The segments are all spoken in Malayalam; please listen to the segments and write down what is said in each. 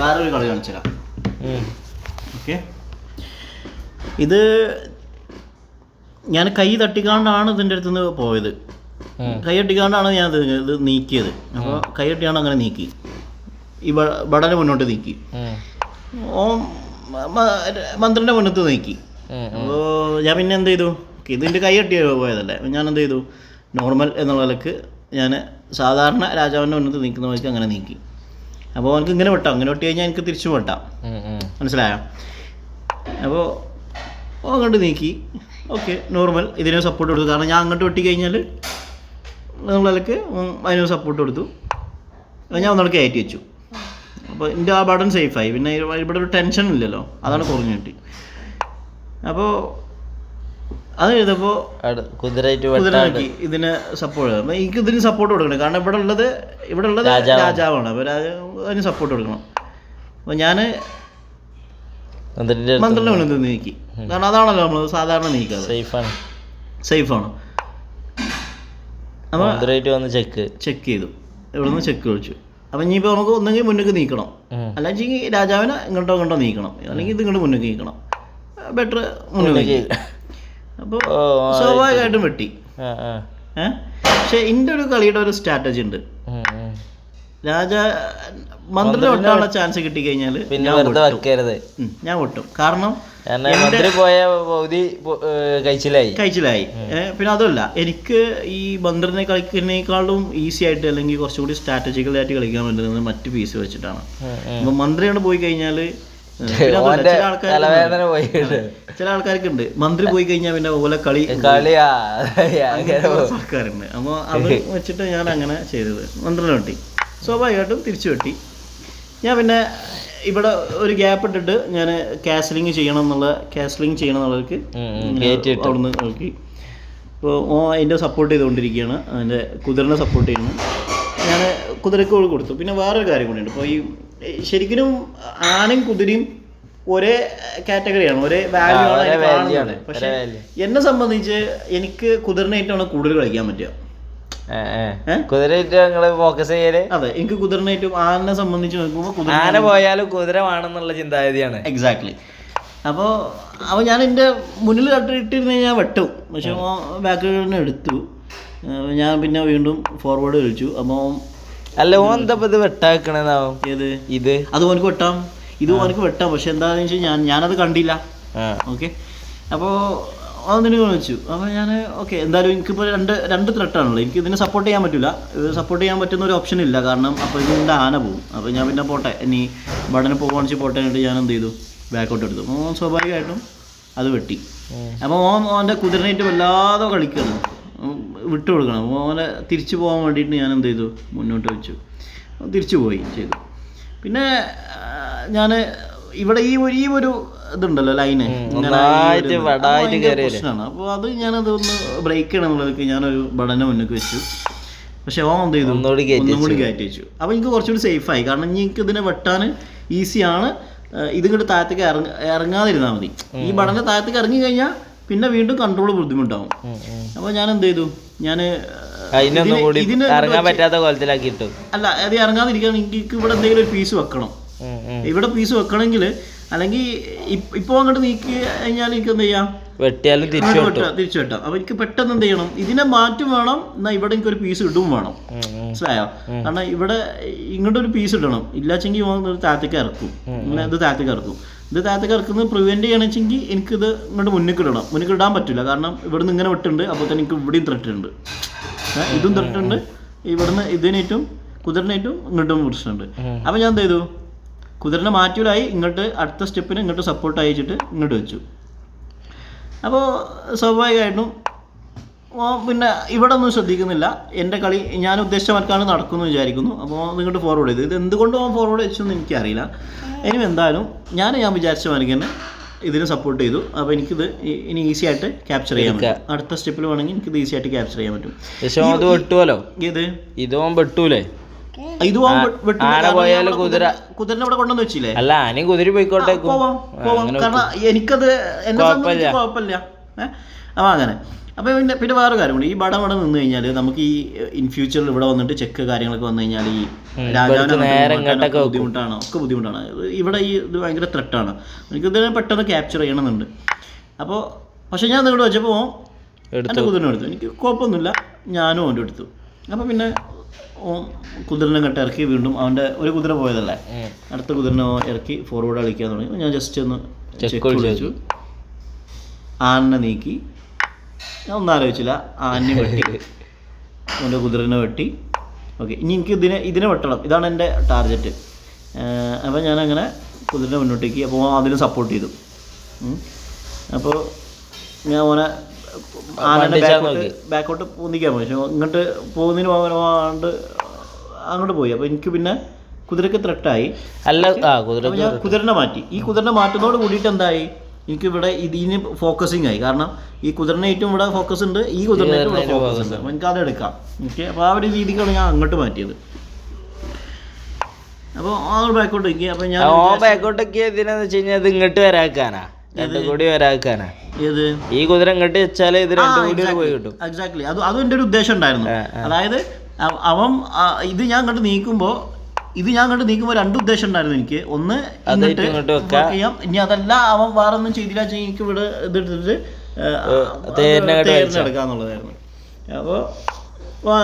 വേറൊരു കളി കാണിച്ചു തരാം. ഓക്കെ, ഇത് ഞാൻ കൈ തട്ടിക്കാണ്ടാണ് ഇതിൻ്റെ അടുത്ത് നിന്ന് പോയത്. കൈ തട്ടിക്കാണ്ടാണ് ഞാൻ ഇത് നീക്കിയത്. അപ്പോൾ കൈ തട്ടിക്കാണ്ട് അങ്ങനെ നീക്കി, ഈ ബടനെ മുന്നോട്ട് നീക്കി, മന്ത്രിൻ്റെ മുന്നത്ത് നീക്കി. അപ്പോൾ ഞാൻ പിന്നെ എന്ത് ചെയ്തു, ഇതിൻ്റെ കൈ തട്ടി പോയതല്ലേ, ഞാൻ എന്ത് ചെയ്തു, നോർമൽ എന്നുള്ള നിലക്ക് ഞാൻ സാധാരണ രാജാവിൻ്റെ മുന്നത്ത് നീക്കുന്ന വഴിക്ക് അങ്ങനെ നീക്കി. അപ്പോൾ എനിക്ക് ഇങ്ങനെ വെട്ടാം, ഇങ്ങനെ വെട്ടി കഴിഞ്ഞാൽ എനിക്ക് തിരിച്ചു വെട്ടാം, മനസ്സിലായോ? അപ്പോൾ അങ്ങോട്ട് നീക്കി, ഓക്കെ നോർമൽ. ഇതിന് സപ്പോർട്ട് കൊടുത്തു, കാരണം ഞാൻ അങ്ങോട്ട് വെട്ടി കഴിഞ്ഞാൽ നിങ്ങളിലേക്ക് അതിന് സപ്പോർട്ട് കൊടുത്തു. ഞാൻ ഒന്നുകൂടെ കയറ്റി വെച്ചു. അപ്പോൾ എൻ്റെ ആ ബട്ടൺ സേഫായി. പിന്നെ ഇവിടെ ഒരു ടെൻഷൻ ഇല്ലല്ലോ, അതാണ് കുറഞ്ഞു കിട്ടി. അപ്പോൾ അത് ചെയ്തപ്പോൾ കുതിരയാക്കി ഇതിന് സപ്പോർട്ട്. അപ്പോൾ എനിക്ക് ഇതിന് സപ്പോർട്ട് കൊടുക്കണം, കാരണം ഇവിടെ ഉള്ളത് രാജാവാണ്. അപ്പോൾ അതിന് സപ്പോർട്ട് കൊടുക്കണം. അപ്പോൾ ഞാൻ മന്ത്രിൻ്റെ മുന്നിൽ നീക്കി, കാരണം അതാണല്ലോ നമ്മൾ സാധാരണ നീക്കാറ്, സേഫാണ്. അപ്പോൾ ചെക്ക് ചെയ്തു, ഇവിടെ നിന്ന് ചെക്ക് വിളിച്ചു. അപ്പം ഇനിയിപ്പോൾ നമുക്ക് ഒന്നെങ്കിൽ മുന്നേക്ക് നീക്കണം, അല്ലെങ്കിൽ രാജാവിനെ ഇങ്ങോട്ടോ നീക്കണം, അല്ലെങ്കിൽ ഇത് ഇങ്ങോട്ട് മുന്നേക്ക് നീക്കണം, ബെറ്റർ മുന്നേക്ക്. അപ്പോൾ സ്വാഭാവികമായിട്ടും വെട്ടി. പക്ഷെ എൻ്റെ ഒരു കളിയുടെ ഒരു സ്ട്രാറ്റജി ഉണ്ട്. മന്ത്രി വെട്ടാനുള്ള ചാൻസ് കിട്ടിക്കഴിഞ്ഞാൽ ഞാൻ വെട്ടും, കാരണം കഴിച്ചിലായി. പിന്നെ അതല്ല, എനിക്ക് ഈ മന്ത്രിനെ കളിക്കുന്നതിനേക്കാളും ഈസി ആയിട്ട് അല്ലെങ്കിൽ കുറച്ചുകൂടി സ്ട്രാറ്റജിക്കലായിട്ട് കളിക്കാൻ പറ്റുന്നത് മറ്റ് പീസ് വെച്ചിട്ടാണ്. അപ്പൊ മന്ത്രിയോട് പോയി കഴിഞ്ഞാൽ ചില ആൾക്കാർക്ക് ഉണ്ട്, മന്ത്രി പോയി കഴിഞ്ഞാൽ പിന്നെ ഓലെ സർക്കാരുണ്ട്. അപ്പോൾ അത് വെച്ചിട്ട് ഞാൻ അങ്ങനെ ചെയ്തത്. മന്ത്രിനെ വെട്ടി, സ്വാഭാവികമായിട്ടും തിരിച്ചു വെട്ടി. ഞാൻ പിന്നെ ഇവിടെ ഒരു ഗ്യാപ്പ് ഇട്ടിട്ട് ഞാൻ കാസ്ലിംഗ് ചെയ്യണം എന്നുള്ളവർക്ക് അവിടുന്ന് നോക്കി. ഇപ്പോൾ അതിൻ്റെ സപ്പോർട്ട് ചെയ്തുകൊണ്ടിരിക്കുകയാണ്, അതിൻ്റെ കുതിരനെ സപ്പോർട്ട് ചെയ്യുന്നു. ഞാൻ കുതിരക്ക് കൊടുത്തു. പിന്നെ വേറൊരു കാര്യം കൂടിയുണ്ട്. ഇപ്പോൾ ഈ ശരിക്കും ആനയും കുതിരയും ഒരേ കാറ്റഗറിയാണ്, ഒരേ വാല്യൂ ആണ് കാണുന്നത്. പക്ഷെ എന്നെ സംബന്ധിച്ച് എനിക്ക് കുതിരനായിട്ടാണ് കൂടുതൽ കളിക്കാൻ പറ്റുക. അതെ, എനിക്ക് കുതിരനായിട്ടും ആനനെ സംബന്ധിച്ച് നോക്കുമ്പോൾ ആന പോയാലും കുതിര വേണമെന്നുള്ള ചിന്താഗതിയാണ്. എക്സാക്ട്ലി. അപ്പോൾ ഞാൻ എൻ്റെ മുന്നിൽ ഇട്ടിരുന്ന ഞാൻ വെട്ടും, പക്ഷെ ബാക്കിൽ തന്നെ എടുത്തു. ഞാൻ പിന്നെ വീണ്ടും ഫോർവേഡ് കളിച്ചു. അപ്പോൾ അല്ല, ഓന്താ ഇത് വെട്ടാക്കണതാവും. ഇത് അത് ഓനക്ക് വെട്ടാം, ഇത് ഓനക്ക് വെട്ടാം. പക്ഷെ എന്താണെന്ന് വെച്ചാൽ ഞാനത് കണ്ടില്ല. ഓക്കെ, അപ്പോൾ അതിന് വെച്ചു. അപ്പോൾ ഞാൻ ഓക്കെ, എന്തായാലും എനിക്കിപ്പോൾ രണ്ട് ത്രെട്ടാണല്ലോ, എനിക്ക് ഇതിനെ സപ്പോർട്ട് ചെയ്യാൻ പറ്റില്ല. ഇത് സപ്പോർട്ട് ചെയ്യാൻ പറ്റുന്ന ഒരു ഓപ്ഷൻ ഇല്ല, കാരണം അപ്പോൾ ഇതിൻ്റെ ആന പോകും. അപ്പോൾ ഞാൻ പിന്നെ പോട്ടെ, ഇനി ബടനെ പോകാണിച്ച് പോട്ടെ എന്നിട്ട് ഞാൻ എന്ത് ചെയ്തു, ബാക്കൗട്ട് എടുത്തു. അപ്പോൾ സ്വാഭാവികമായിട്ടും അത് വെട്ടി. അപ്പോൾ ഓൻ്റെ കുതിരനായിട്ട് വല്ലാതെ കളിക്കണം, വിട്ടു കൊടുക്കണം. ഓനെ തിരിച്ചു പോകാൻ വേണ്ടിയിട്ട് ഞാൻ എന്ത് ചെയ്തു, മുന്നോട്ട് വെച്ചു, തിരിച്ചു പോയി ചെയ്തു. പിന്നെ ഞാൻ ഇവിടെ ഈ ഒരു ഇതുണ്ടല്ലോ ലൈന്, പ്രശ്നമാണ്. അപ്പോൾ അത് ഞാനത് ഒന്ന് ബ്രേക്ക് ചെയ്യണം എന്നുള്ളതൊക്കെ ഞാനൊരു ബടനെ മുന്നേക്ക് വെച്ചു. പക്ഷെ ഓൻ എന്ത് ചെയ്തു, ഒന്നും കൂടി കയറ്റി വെച്ചു. അപ്പോൾ എനിക്ക് കുറച്ചുകൂടി സേഫായി, കാരണം എനിക്ക് ഇതിനെ വെട്ടാൻ ഈസിയാണ്. ഇതിങ്ങോട്ട് താഴത്തേക്ക് ഇറങ്ങാതിരുന്നാൽ മതി. ഈ ബടനെ താഴത്തേക്ക് ഇറങ്ങി കഴിഞ്ഞാൽ പിന്നെ വീണ്ടും കൺട്രോൾ ബുദ്ധിമുട്ടാവും. അപ്പോൾ ഞാൻ എന്ത് ചെയ്തു, ഞാൻ ഇതിന് ഇറങ്ങാൻ പറ്റാത്ത കോലത്തിലാക്കിയിട്ടു. അല്ല, അത് ഇറങ്ങാതിരിക്കാൻ എനിക്ക് ഇവിടെ എന്തെങ്കിലും ഒരു പീസ് വെക്കണം. ഇവിടെ പീസ് വെക്കണമെങ്കിൽ, അല്ലെങ്കിൽ ഇപ്പോൾ അങ്ങോട്ട് നീക്കി കഴിഞ്ഞാൽ എനിക്ക് എന്ത് ചെയ്യാം, വെട്ടിയാലും തിരിച്ചു വെട്ടാം. അപ്പോൾ എനിക്ക് പെട്ടെന്ന് എന്ത് ചെയ്യണം, ഇതിനെ മാറ്റും വേണം, എന്നാൽ ഇവിടെ എനിക്കൊരു പീസ് ഇടും വേണം, മനസ്സിലായോ? കാരണം ഇവിടെ ഇങ്ങോട്ടൊരു പീസ് ഇടണം, ഇല്ലാച്ചെങ്കിൽ താഴത്തേക്ക് ഇറക്കും. ഇങ്ങനെ ഇത് താഴത്തേക്ക് ഇറക്കും. ഇത് താഴത്തേക്ക് ഇറക്കുന്നത് പ്രിവെൻറ്റ് ചെയ്യണമെങ്കിൽ എനിക്കിത് ഇങ്ങോട്ട് മുന്നിൽ ഇടാൻ പറ്റില്ല, കാരണം ഇവിടുന്ന് ഇങ്ങനെ വിട്ടുണ്ട്. അപ്പോൾ തന്നെ എനിക്ക് ഇവിടെയും ത്രെട്ടുണ്ട്, ഇതും ത്രെട്ടുണ്ട്, ഇവിടുന്ന് ഇതിനേറ്റും കുതിരനേറ്റും ഇങ്ങോട്ടും പ്രശ്നമുണ്ട്. അപ്പോൾ ഞാൻ എന്ത് ചെയ്തു, കുതിരനെ മാറ്റൂലായി, ഇങ്ങോട്ട് അടുത്ത സ്റ്റെപ്പിന് ഇങ്ങോട്ട് സപ്പോർട്ട് അയച്ചിട്ട് ഇങ്ങോട്ട് വെച്ചു. അപ്പോൾ സ്വാഭാവികമായിട്ടും പിന്നെ ഇവിടെ ഒന്നും ശ്രദ്ധിക്കുന്നില്ല. എൻ്റെ കളി ഞാൻ ഉദ്ദേശിച്ച മറ്റാണ് നടക്കുമെന്ന് വിചാരിക്കുന്നു. അപ്പോൾ ഇങ്ങോട്ട് ഫോർവേഡ് ചെയ്തു. ഇത് എന്തുകൊണ്ട് ഫോർവേഡ് വെച്ചെന്ന് എനിക്കറിയില്ല. ഇനി എന്തായാലും ഞാൻ വിചാരിച്ച മാതിരി തന്നെ ഇതിന് സപ്പോർട്ട് ചെയ്തു. അപ്പോൾ എനിക്കിത് ഇനി ഈസി ആയിട്ട് ക്യാപ്ചർ ചെയ്യാൻ പറ്റും. അടുത്ത സ്റ്റെപ്പിൽ വേണമെങ്കിൽ എനിക്കിത് ഈസി ആയിട്ട് ക്യാപ്ചർ ചെയ്യാൻ പറ്റും. ഇതും വെട്ടൂലേ, കുതിരനെ ഇവിടെ കൊണ്ടുവന്ന് വെച്ചില്ലേ? അല്ല, ആനയും കുതിര പോയിക്കോട്ടെ, പോവാം. കാരണം എനിക്കത് എന്നെ സംബന്ധിച്ച് കുഴപ്പമില്ല. അപ്പോൾ അങ്ങനെ അപ്പോൾ പിന്നെ വേറെ കാര്യമുണ്ട്, ഈ ബടം ഇവിടെ നിന്ന് കഴിഞ്ഞാൽ നമുക്ക് ഈ ഇൻ ഫ്യൂച്ചറിൽ ഇവിടെ വന്നിട്ട് ചെക്ക് കാര്യങ്ങളൊക്കെ വന്നു കഴിഞ്ഞാൽ ഈ രാജാവിനെ ബുദ്ധിമുട്ടാണ്. ഇവിടെ ഈ ഇത് ഭയങ്കര ത്രെട്ടാണ്, എനിക്കിതിനെ പെട്ടെന്ന് ക്യാപ്ചർ ചെയ്യണമെന്നുണ്ട്. അപ്പോൾ പക്ഷെ ഞാൻ നിങ്ങളുടെ വെച്ചപ്പോൾ എൻ്റെ കുതിരനെ എടുത്തു, എനിക്ക് കുഴപ്പമൊന്നുമില്ല, ഞാനും അവൻ്റെ എടുത്തു. അപ്പോൾ പിന്നെ കുതിരനെ കെട്ട് ഇറക്കി വീണ്ടും അവൻ്റെ ഒരു കുതിര പോയതല്ലേ, അടുത്ത കുതിരനെ ഇറക്കി ഫോർവേഡ് കളിക്കാൻ തുടങ്ങി. ഞാൻ ജസ്റ്റ് ഒന്ന് ചെക്ക് വിളിച്ചു, ആനിനെ നീക്കി, ഞാൻ ഒന്നും ആലോചിച്ചില്ല, ആനിനെ വെട്ടി, അവൻ്റെ കുതിരനെ വെട്ടി. ഓക്കെ, ഇനി എനിക്ക് ഇതിനെ വെട്ടണം, ഇതാണ് എൻ്റെ ടാർഗറ്റ്. അപ്പോൾ ഞാനങ്ങനെ കുതിരനെ മുന്നോട്ടേക്ക്, അപ്പോൾ അതിന് സപ്പോർട്ട് ചെയ്തു. അപ്പോൾ ഞാൻ ഓനെ ആനനെ ബാക്കോട്ട് പൊന്തിക്കാൻ പോയി, പക്ഷേ ഇങ്ങോട്ട് പോകുന്നതിന് പോകാണ്ട് അങ്ങോട്ട് പോയി. അപ്പോൾ എനിക്ക് പിന്നെ കുതിരക്ക് ത്രെട്ടായി. ഞാൻ കുതിരനെ മാറ്റി. ഈ കുതിരനെ മാറ്റുന്നതോട് കൂടിയിട്ട് എന്തായി, എനിക്കിവിടെ ഇതിന് ഫോക്കസിങ് ആയി. കാരണം ഈ കുതിരനായിട്ടും ഇവിടെ ഫോക്കസ് ഉണ്ട്, ഈ കുതിരനായിട്ടും ഇവിടെ ഫോക്കസ് ഉണ്ട്, അപ്പോൾ എനിക്ക് അതെടുക്കാം. ഓക്കെ, അപ്പോൾ ആ ഒരു രീതിക്കാണ് ഞാൻ അങ്ങോട്ട് മാറ്റിയത്. അപ്പോൾ ആ ബാക്കോട്ട് വയ്ക്കുക. അപ്പോൾ ഞാൻ ബാക്കോട്ടൊക്കെ ഇതിനെന്ന് വെച്ച് കഴിഞ്ഞാൽ ഇത് ഇങ്ങോട്ട് വരാക്കാനാ, രണ്ടും കൂടി വരാക്കാനാ. ഏത് ഈ കുതിര ഇങ്ങോട്ട് വെച്ചാൽ ഇത് രണ്ടും കൂടി പോയി കിട്ടും. എക്സാക്ട്ലി, അതും എൻ്റെ ഒരു ഉദ്ദേശം ഉണ്ടായിരുന്നു. അതായത് അവൻ ഇത് ഞാൻ കണ്ട് നീക്കുമ്പോൾ രണ്ട് ഉദ്ദേശം ഉണ്ടായിരുന്നു എനിക്ക്. ഒന്ന് ചെയ്യാം, ഇനി അതല്ല അവൻ വേറെ ഒന്നും ചെയ്തില്ല വെച്ചാൽ എനിക്ക് ഇവിടെ ഇതെടുത്തിട്ട് തേരിനെടുക്കാന്നുള്ളതായിരുന്നു. അപ്പോൾ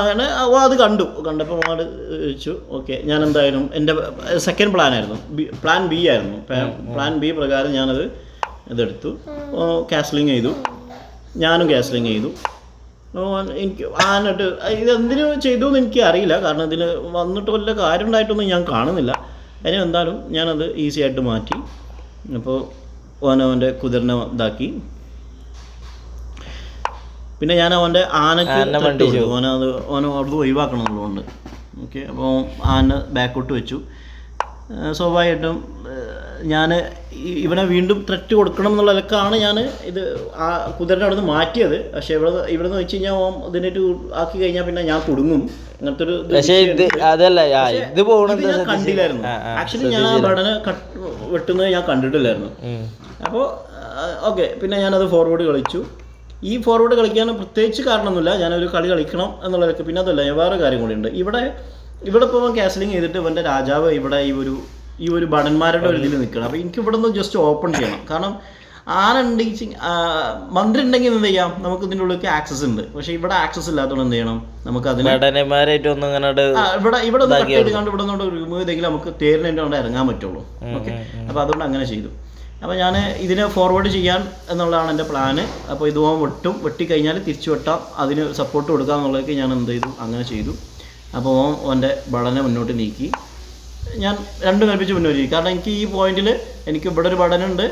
അങ്ങനെ അത് കണ്ടപ്പോൾ അങ്ങോട്ട് വെച്ചു. ഓക്കെ, ഞാൻ എന്തായാലും എൻ്റെ സെക്കൻഡ് പ്ലാനായിരുന്നു, പ്ലാൻ ബി ആയിരുന്നു. പ്ലാൻ ബി പ്രകാരം ഞാനത് ഇതെടുത്തു, കാസ്ലിങ് ചെയ്തു, ഞാനും കാസ്ലിങ് ചെയ്തു. എനിക്ക് ആനിട്ട് ഇതെന്തിനു ചെയ്തു എന്ന് എനിക്ക് അറിയില്ല, കാരണം ഇതിൽ വന്നിട്ട് വല്ല കാര്യം ഉണ്ടായിട്ടൊന്നും ഞാൻ കാണുന്നില്ല. അതിന് എന്തായാലും ഞാനത് ഈസി ആയിട്ട് മാറ്റി. അപ്പോൾ അവൻ്റെ കുതിരനെ ഇതാക്കി. പിന്നെ ഞാൻ അവൻ്റെ ആനക്ക് ഓനത് ഒഴിവാക്കണമെന്നുള്ളതുകൊണ്ട്. ഓക്കെ, അപ്പോൾ ആന ബാക്കോട്ട് വെച്ചു. സ്വാഭാവികമായിട്ടും ഞാൻ ഇവനെ വീണ്ടും ത്രെറ്റ് കൊടുക്കണം എന്നുള്ളതൊക്കെയാണ് ഞാൻ ഇത് ആ കുതിരനെ അവിടെ നിന്ന് മാറ്റിയത്. പക്ഷെ ഇവിടെ നിന്ന് വെച്ച് കഴിഞ്ഞാൽ ഇതിനായിട്ട് ആക്കി കഴിഞ്ഞാൽ പിന്നെ ഞാൻ കുടുങ്ങും. അങ്ങനത്തെ ഒരു കണ്ടില്ലായിരുന്നു. ആക്ച്വലി ഞാൻ ആ ബടനെ വെട്ടുന്നത് ഞാൻ കണ്ടിട്ടില്ലായിരുന്നു. അപ്പോൾ ഓക്കെ, പിന്നെ ഞാനത് ഫോർവേഡ് കളിച്ചു. ഈ ഫോർവേഡ് കളിക്കാൻ പ്രത്യേകിച്ച് കാരണമൊന്നുമില്ല, ഞാനൊരു കളി കളിക്കണം എന്നുള്ളതൊക്കെ. പിന്നെ അതല്ല, ഞാൻ വേറെ കാര്യം കൂടിയുണ്ട്. ഇവിടെ ഇപ്പോൾ ക്യാസ്ലിങ് ചെയ്തിട്ട് ഇവൻ്റെ രാജാവ് ഇവിടെ ഈ ഒരു ഭടന്മാരുടെ ഒരു ഇതിൽ നിൽക്കണം. അപ്പോൾ എനിക്ക് ഇവിടെ നിന്ന് ജസ്റ്റ് ഓപ്പൺ ചെയ്യണം. കാരണം ആനുണ്ടെങ്കിൽ മന്ത്രി ഉണ്ടെങ്കിൽ എന്ത് ചെയ്യാം, നമുക്ക് ഇതിൻ്റെ ഉള്ളിലേക്ക് ആക്സസ് ഉണ്ട്. പക്ഷേ ഇവിടെ ആക്സസ് ഇല്ലാത്തതുകൊണ്ട് എന്ത് ചെയ്യണം, നമുക്ക് അതിന് ഇവിടെ കട്ട് ചെയ്ത് കണ്ട് ഇവിടെ നിന്നോട് റിമൂവ് ചെയ്തെങ്കിൽ നമുക്ക് തേരിനെ കൊണ്ട് ഇറങ്ങാൻ പറ്റുള്ളൂ. ഓക്കെ, അപ്പോൾ അതുകൊണ്ട് അങ്ങനെ ചെയ്തു. അപ്പോൾ ഞാൻ ഇതിനെ ഫോർവേഡ് ചെയ്യാൻ എന്നുള്ളതാണ് എൻ്റെ പ്ലാന്. അപ്പോൾ ഇത് വെട്ടിക്കഴിഞ്ഞാൽ തിരിച്ചു വെട്ടാം, അതിന് സപ്പോർട്ട് കൊടുക്കാം എന്നുള്ളതൊക്കെ ഞാൻ എന്ത് ചെയ്തു, അങ്ങനെ ചെയ്തു. അപ്പോൾ ഓൻ്റെ ബടനെ മുന്നോട്ട് നീക്കി, ഞാൻ രണ്ടും കൽപ്പിച്ച് മുന്നോട്ട് നീക്കി. കാരണം എനിക്ക് ഈ പോയിന്റിൽ എനിക്ക് ഇവിടെ ഒരു ബടനുണ്ട്,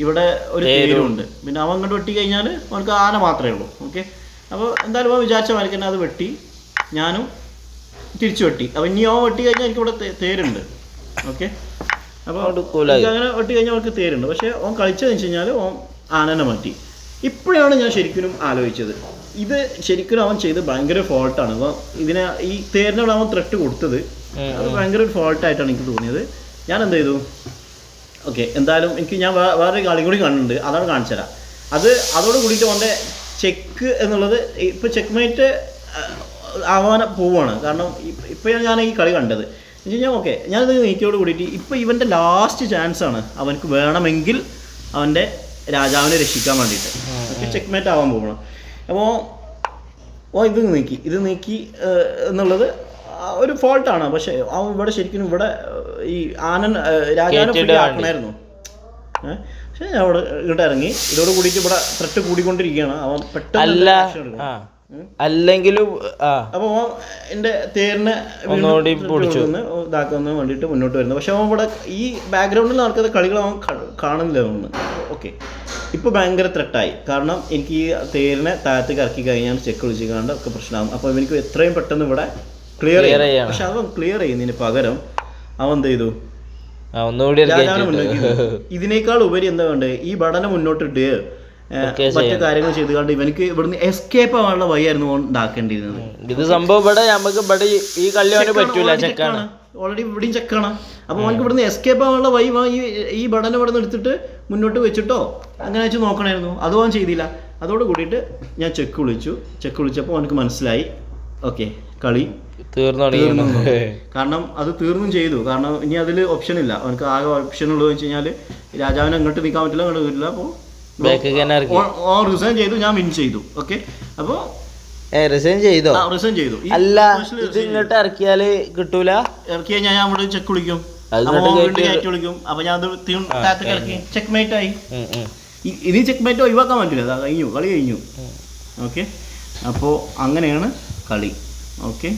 ഇവിടെ ഒരു തേരുണ്ട്. പിന്നെ അവൻ അങ്ങോട്ട് വെട്ടി കഴിഞ്ഞാൽ അവനക്ക് ആന മാത്രമേ ഉള്ളൂ. ഓക്കെ, അപ്പോൾ എന്തായാലും അവൻ വിചാരിച്ച മാതിരി തന്നെ അത് വെട്ടി, ഞാനും തിരിച്ചു വെട്ടി. അപ്പോൾ ഇനി അവൻ വെട്ടി കഴിഞ്ഞാൽ എനിക്കിവിടെ തേരുണ്ട്. ഓക്കെ, അപ്പോൾ അങ്ങനെ വെട്ടി കഴിഞ്ഞാൽ അവർക്ക് തേരുണ്ട്. പക്ഷേ അവൻ കളിച്ചതെന്ന് വെച്ച് കഴിഞ്ഞാൽ അവൻ ആനനെ മാറ്റി. ഇപ്പോഴാണ് ഞാൻ ശരിക്കും ആലോചിച്ചത്, ഇത് ശരിക്കും അവൻ ചെയ്ത് ഭയങ്കര ഫോൾട്ടാണ്. അപ്പോൾ ഈ തേരിനോട് അവൻ ത്രെട്ട് കൊടുത്തത് അത് ഭയങ്കര ഒരു ഫോൾട്ടായിട്ടാണ് എനിക്ക് തോന്നിയത്. ഞാൻ എന്ത് ചെയ്തു, ഓക്കെ എന്തായാലും ഞാൻ വേറൊരു കളി കൂടി കണ്ടിട്ടുണ്ട്, അതാണ് കാണിച്ചു തരാം. അതോട് കൂടിയിട്ട് അവൻ്റെ ചെക്ക് എന്നുള്ളത് ഇപ്പോൾ ചെക്ക് മേറ്റ് ആവാൻ പോവുകയാണ്. കാരണം ഇപ്പോൾ ഞാൻ ഈ കളി കണ്ടത് എന്ന് വെച്ച് കഴിഞ്ഞാൽ ഓക്കെ, ഞാനിത് നീക്കിയോട് കൂടിയിട്ട് ഇപ്പോൾ ഇവൻ്റെ ലാസ്റ്റ് ചാൻസാണ് അവനക്ക് വേണമെങ്കിൽ അവൻ്റെ രാജാവിനെ രക്ഷിക്കാൻ വേണ്ടിയിട്ട്. ഓക്കെ, ചെക്ക് മേറ്റ് ആവാൻ പോകണം. അപ്പോൾ ഇത് നീക്കി എന്നുള്ളത് ഒരു ഫോൾട്ടാണ്. പക്ഷെ അവൻ ഇവിടെ ശരിക്കും ഇവിടെ ഈ രാജാവിനെ ആക്കണമായിരുന്നു. പക്ഷെ ഞാൻ അവിടെ ഇങ്ങോട്ട് ഇറങ്ങി, ഇതോട് കൂടിയിട്ട് ഇവിടെ ത്രെട്ട് കൂടിക്കൊണ്ടിരിക്കുകയാണ്. അവൻ പെട്ടെന്ന് അല്ലെങ്കിലും അപ്പോൾ എൻ്റെ തേരിനെ ഇതാക്കുന്ന വേണ്ടിയിട്ട് മുന്നോട്ട് വരുന്നത്. പക്ഷെ അവൻ ഇവിടെ ഈ ബാക്ക്ഗ്രൗണ്ടിൽ നടക്കുന്ന കളികൾ അവൻ കാണുന്നില്ല ഒന്ന്. ഓക്കെ, ഇപ്പോൾ ഭയങ്കര ത്രെട്ടായി. കാരണം എനിക്ക് ഈ തേരിനെ താഴത്തേക്ക് ഇറക്കി കഴിഞ്ഞാൽ ചെക്ക് വിളിച്ച് കാണാണ്ട് ഒക്കെ പ്രശ്നമാകും. അപ്പോൾ എനിക്ക് എത്രയും പെട്ടെന്ന് ഇവിടെ ക്ലിയർ ചെയ്യാം. പക്ഷെ അവൻ ക്ലിയർ ചെയ്യുന്നതിന് പകരം അവൻ എന്ത് ചെയ്തു, ഇതിനേക്കാൾ ഉപരി എന്താ വേണ്ടത്, ഈ ബടനെ മുന്നോട്ടിട്ട് മറ്റു കാര്യങ്ങൾ ചെയ്ത് കണ്ട് ഇവനക്ക് ഇവിടുന്ന് എസ്കേപ്പ് ആവാനുള്ള വഴിയായിരുന്നു ഉണ്ടാക്കേണ്ടിയിരുന്നത്. ഇത് സംഭവം ഈ കളി പറ്റൂല, ചെക്കാണ് ഓൾറെഡി ഇവിടെയും ചെക്കാണ്. അപ്പോൾ അവനക്ക് ഇവിടുന്ന് എസ്കേപ്പ് ആവാനുള്ള വഴി ഈ ബടനെ ഇവിടെ നിന്ന് എടുത്തിട്ട് മുന്നോട്ട് വെച്ചിട്ടോ അങ്ങനെ വെച്ച് നോക്കണമായിരുന്നു. അതും അവൻ ചെയ്തില്ല. അതോട് കൂടിയിട്ട് ഞാൻ ചെക്ക് വിളിച്ചപ്പോൾ അവനക്ക് മനസ്സിലായി ഓക്കെ കളി തീർന്നു. കാരണം അത് തീർന്നും ചെയ്തു. കാരണം ഇനി അതിൽ ഓപ്ഷൻ ഇല്ല. അവനക്ക് ആകെ ഓപ്ഷൻ ഉള്ളത് വെച്ച് കഴിഞ്ഞാൽ രാജാവിനെ അങ്ങോട്ട് നിൽക്കാൻ പറ്റില്ല, അങ്ങോട്ട് വരില്ല. അപ്പോൾ റിസൈൻ ചെയ്തു, ഞാൻ വിൻ ചെയ്തു. ഓക്കെ, അപ്പോൾ റിസൈൻ ചെയ്തോ? റിസൈൻ ചെയ്തു. അല്ല, ഇത് ഇങ്ങോട്ട് ഇറക്കിയാല് കിട്ടൂല. ഇറക്കി കഴിഞ്ഞാൽ ഞാൻ അവിടെ ചെക്ക് വിളിക്കും, കയറ്റി വിളിക്കും. അപ്പൊ ഞാൻ അത് താഴത്തേക്ക് ഇറക്കി ചെക്ക് മേറ്റ് ആയി. ഇനി ചെക്ക് മേറ്റ് ഒഴിവാക്കാൻ പറ്റില്ല, കഴിഞ്ഞു, കളി കഴിഞ്ഞു. ഓക്കെ, അപ്പോൾ അങ്ങനെയാണ് കളി. ഓക്കെ.